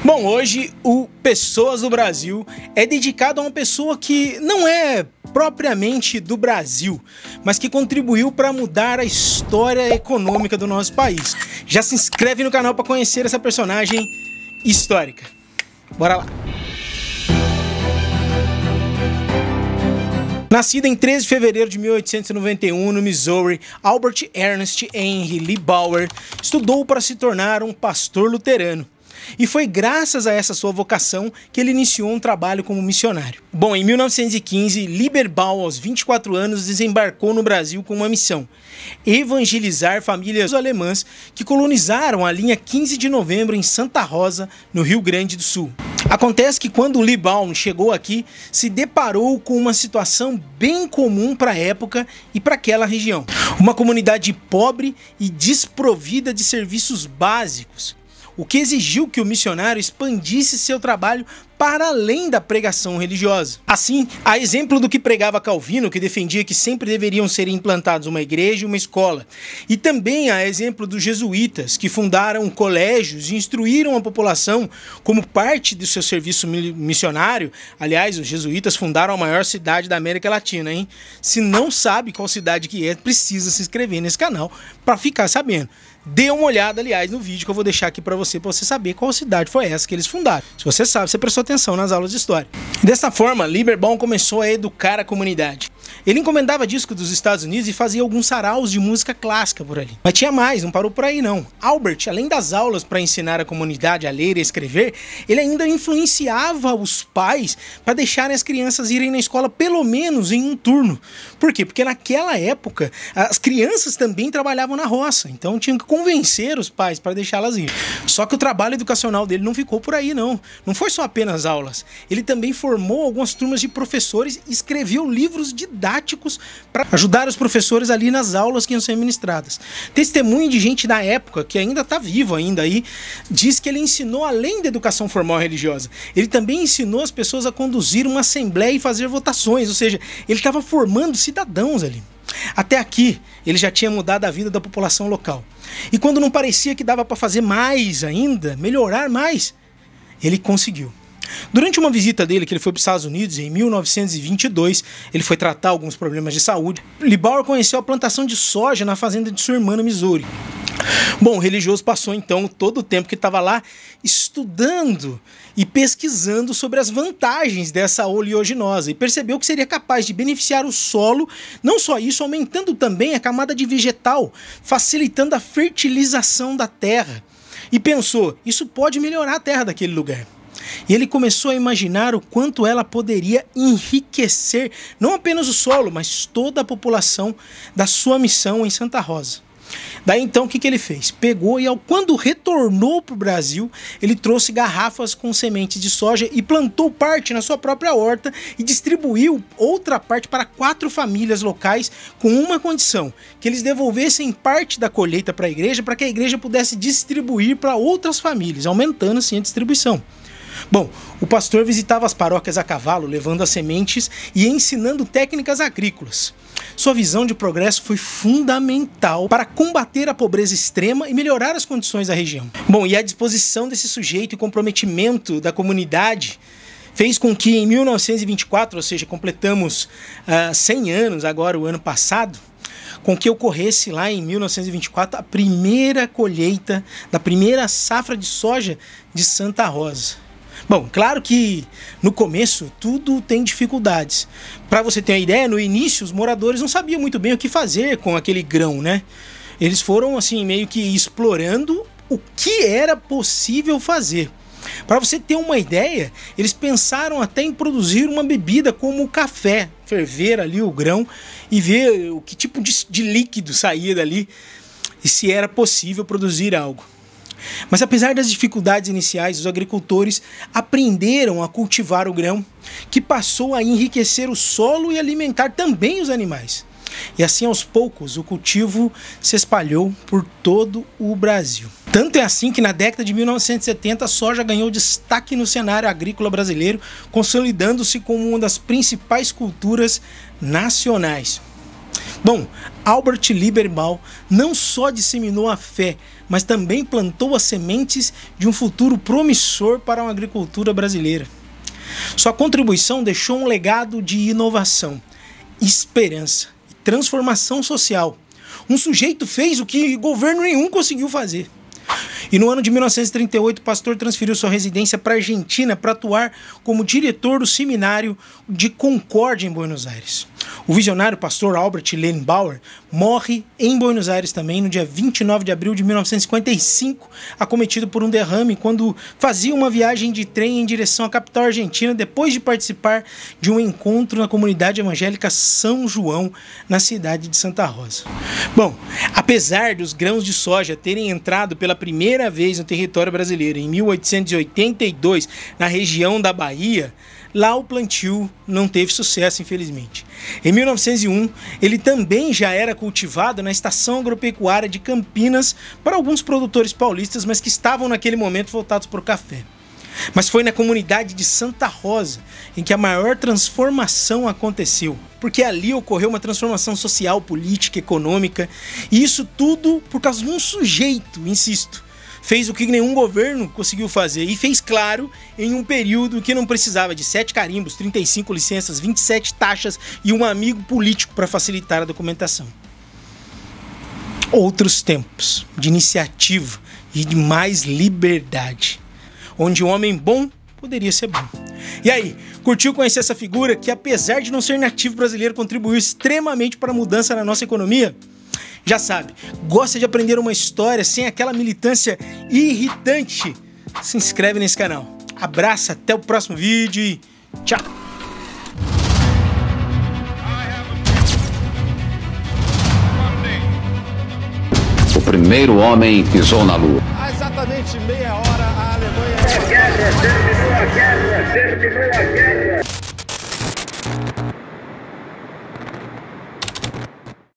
Bom, hoje o Pessoas do Brasil é dedicado a uma pessoa que não é propriamente do Brasil, mas que contribuiu para mudar a história econômica do nosso país. Já se inscreve no canal para conhecer essa personagem histórica. Bora lá! Nascido em 13 de fevereiro de 1891 no Missouri, Albert Ernest Henry Liebauer estudou para se tornar um pastor luterano. E foi graças a essa sua vocação que ele iniciou um trabalho como missionário. Bom, em 1915, Lieberbaum, aos 24 anos, desembarcou no Brasil com uma missão: evangelizar famílias alemãs que colonizaram a linha 15 de novembro em Santa Rosa, no Rio Grande do Sul. Acontece que quando Lieberbaum chegou aqui, se deparou com uma situação bem comum para a época e para aquela região. Uma comunidade pobre e desprovida de serviços básicos, o que exigiu que o missionário expandisse seu trabalho para além da pregação religiosa. Assim, a exemplo do que pregava Calvino, que defendia que sempre deveriam ser implantados uma igreja e uma escola, e também a exemplo dos jesuítas, que fundaram colégios e instruíram a população como parte do seu serviço missionário. Aliás, os jesuítas fundaram a maior cidade da América Latina, hein? Se não sabe qual cidade que é, precisa se inscrever nesse canal para ficar sabendo. Dê uma olhada, aliás, no vídeo que eu vou deixar aqui para você saber qual cidade foi essa que eles fundaram. Se você sabe, você prestou atenção nas aulas de história. Dessa forma, Lieberbaum começou a educar a comunidade. Ele encomendava discos dos Estados Unidos e fazia alguns saraus de música clássica por ali. Mas tinha mais, não parou por aí não. Albert, além das aulas para ensinar a comunidade a ler e escrever, ele ainda influenciava os pais para deixarem as crianças irem na escola pelo menos em um turno. Por quê? Porque naquela época as crianças também trabalhavam na roça, então tinham que convencer os pais para deixá-las ir. Só que o trabalho educacional dele não ficou por aí não. Não foi só apenas aulas. Ele também formou algumas turmas de professores e escreveu livros didáticos para ajudar os professores ali nas aulas que iam ser ministradas. Testemunho de gente da época, que ainda está vivo ainda aí, diz que ele ensinou além da educação formal religiosa. Ele também ensinou as pessoas a conduzir uma assembleia e fazer votações, ou seja, ele estava formando cidadãos ali. Até aqui, ele já tinha mudado a vida da população local. E quando não parecia que dava para fazer mais ainda, melhorar mais, ele conseguiu. Durante uma visita dele, que ele foi para os Estados Unidos em 1922, ele foi tratar alguns problemas de saúde. Liebauer conheceu a plantação de soja na fazenda de sua irmã no Missouri. Bom, o religioso passou então todo o tempo que estava lá estudando e pesquisando sobre as vantagens dessa oleaginosa e percebeu que seria capaz de beneficiar o solo, não só isso, aumentando também a camada de vegetal, facilitando a fertilização da terra. E pensou, isso pode melhorar a terra daquele lugar. E ele começou a imaginar o quanto ela poderia enriquecer não apenas o solo, mas toda a população da sua missão em Santa Rosa. Daí então o que ele fez? Pegou e quando retornou para o Brasil, ele trouxe garrafas com sementes de soja e plantou parte na sua própria horta e distribuiu outra parte para 4 famílias locais com uma condição: que eles devolvessem parte da colheita para que a igreja pudesse distribuir para outras famílias, aumentando assim a distribuição. Bom, o pastor visitava as paróquias a cavalo, levando as sementes e ensinando técnicas agrícolas. Sua visão de progresso foi fundamental para combater a pobreza extrema e melhorar as condições da região. Bom, e a disposição desse sujeito e comprometimento da comunidade fez com que em 1924, ou seja, completamos 100 anos agora, o ano passado, com que ocorresse lá em 1924 a primeira colheita da primeira safra de soja de Santa Rosa. Bom, claro que no começo tudo tem dificuldades. Para você ter uma ideia, no início os moradores não sabiam muito bem o que fazer com aquele grão, né? Eles foram assim meio que explorando o que era possível fazer. Para você ter uma ideia, eles pensaram até em produzir uma bebida como o café, ferver ali o grão e ver o que tipo de líquido saía dali e se era possível produzir algo. Mas apesar das dificuldades iniciais, os agricultores aprenderam a cultivar o grão, que passou a enriquecer o solo e alimentar também os animais. E assim, aos poucos, o cultivo se espalhou por todo o Brasil. Tanto é assim que na década de 1970 a soja ganhou destaque no cenário agrícola brasileiro, consolidando-se como uma das principais culturas nacionais. Bom, Albert Lieberman não só disseminou a fé, mas também plantou as sementes de um futuro promissor para a agricultura brasileira. Sua contribuição deixou um legado de inovação, esperança e transformação social. Um sujeito fez o que governo nenhum conseguiu fazer. E no ano de 1938, o pastor transferiu sua residência para a Argentina para atuar como diretor do seminário de Concórdia em Buenos Aires. O visionário pastor Albert Lieberman morre em Buenos Aires também no dia 29 de abril de 1955, acometido por um derrame quando fazia uma viagem de trem em direção à capital argentina depois de participar de um encontro na comunidade evangélica São João, na cidade de Santa Rosa. Bom, apesar dos grãos de soja terem entrado pela primeira vez no território brasileiro em 1882, na região da Bahia, lá o plantio não teve sucesso, infelizmente. Em 1901, ele também já era cultivado na Estação Agropecuária de Campinas para alguns produtores paulistas, mas que estavam naquele momento voltados para o café. Mas foi na comunidade de Santa Rosa em que a maior transformação aconteceu, porque ali ocorreu uma transformação social, política, econômica, e isso tudo por causa de um sujeito, insisto, fez o que nenhum governo conseguiu fazer e fez, claro, em um período que não precisava de 7 carimbos, 35 licenças, 27 taxas e um amigo político para facilitar a documentação. Outros tempos de iniciativa e de mais liberdade, onde um homem bom poderia ser bom. E aí, curtiu conhecer essa figura que, apesar de não ser nativo brasileiro, contribuiu extremamente para a mudança na nossa economia? Já sabe, gosta de aprender uma história sem aquela militância irritante? Se inscreve nesse canal. Abraço, até o próximo vídeo e tchau! O primeiro homem pisou na Lua. Há exatamente meia hora a Alemanha... A guerra terminou, a guerra terminou, a guerra.